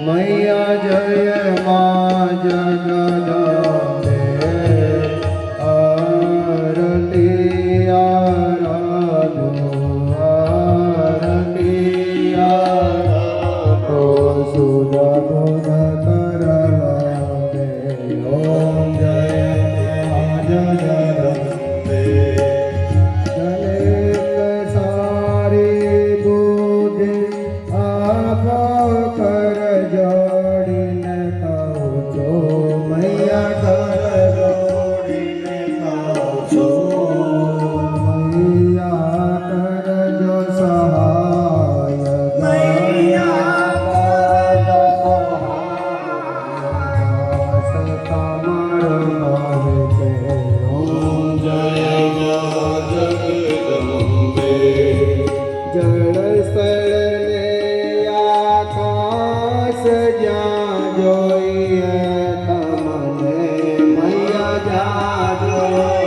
मैया जय माँ जगदम्बे आरती आराधो आरती आराधो सुरगुण करवावे ओम जय माँ जगदम्बे जनेक सारी बुद्धि आपा कर जोड़ीने कहूँ जो मैया कर जोड़ीने कहूँ जो मैया कर जो सहाय मैया कर जो सहाय तमारो भावे के ओम जय जगदम्बे जड़ स्थल ने आकाश ज्યાં જોઈએ તમને મૈયા જ્યાં જોઈએ